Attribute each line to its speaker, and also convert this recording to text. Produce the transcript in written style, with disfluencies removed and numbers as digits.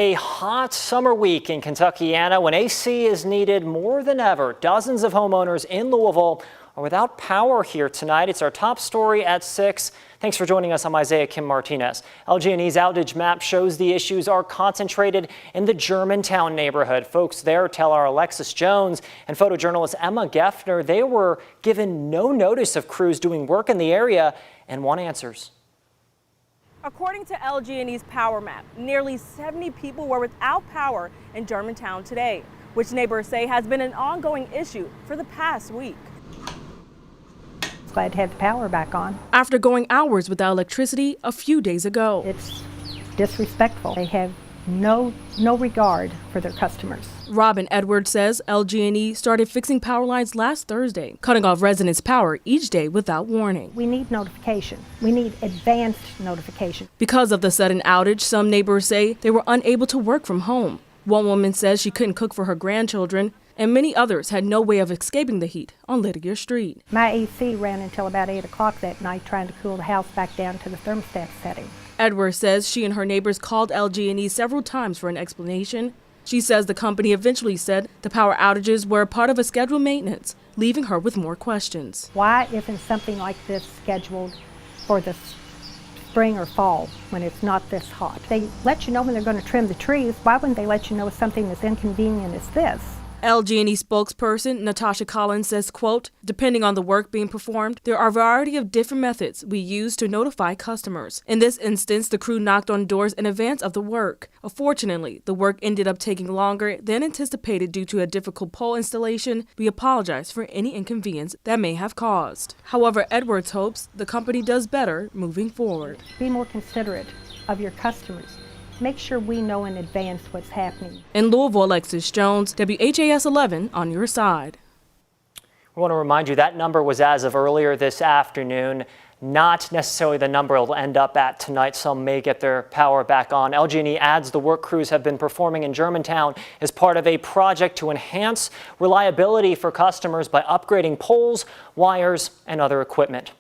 Speaker 1: A hot summer week in Kentuckiana when AC is needed more than ever. Dozens of homeowners in Louisville are without power here tonight. It's our top story at 6. Thanks for joining us. I'm Isaiah Kim Martinez. LG&E's outage map shows the issues are concentrated in the Germantown neighborhood. Folks there tell our Alexis Jones and photojournalist Emma Geffner they were given no notice of crews doing work in the area and want answers.
Speaker 2: According to LG&E's power map, nearly 70 people were without power in Germantown today, which neighbors say has been an ongoing issue for the past week.
Speaker 3: Glad to have the power back on.
Speaker 2: After going hours without electricity a few days ago.
Speaker 3: It's disrespectful. They have no regard for their customers.
Speaker 2: Robin Edwards says LG&E started fixing power lines last Thursday, cutting off residents' power each day without warning.
Speaker 3: We need notification. We need advanced notification.
Speaker 2: Because of the sudden outage, some neighbors say they were unable to work from home. One woman says she couldn't cook for her grandchildren, and many others had no way of escaping the heat on Lydia Street.
Speaker 3: My AC ran until about 8 o'clock that night trying to cool the house back down to the thermostat setting.
Speaker 2: Edwards says she and her neighbors called LG&E several times for an explanation. She says the company eventually said the power outages were part of a scheduled maintenance, leaving her with more questions.
Speaker 3: Why isn't something like this scheduled for the spring or fall when it's not this hot? They let you know when they're going to trim the trees. Why wouldn't they let you know something as inconvenient as this?
Speaker 2: LG&E spokesperson Natasha Collins says, quote, depending on the work being performed, there are a variety of different methods we use to notify customers. In this instance, the crew knocked on doors in advance of the work. Unfortunately, the work ended up taking longer than anticipated due to a difficult pole installation. We apologize for any inconvenience that may have caused. However, Edwards hopes the company does better moving forward.
Speaker 3: Be more considerate of your customers. Make sure we know in advance what's happening.
Speaker 2: In Louisville, Alexis Jones, WHAS 11 on your side.
Speaker 1: We want to remind you that number was as of earlier this afternoon, not necessarily the number it'll end up at tonight. Some may get their power back on. LG&E adds the work crews have been performing in Germantown as part of a project to enhance reliability for customers by upgrading poles, wires, and other equipment.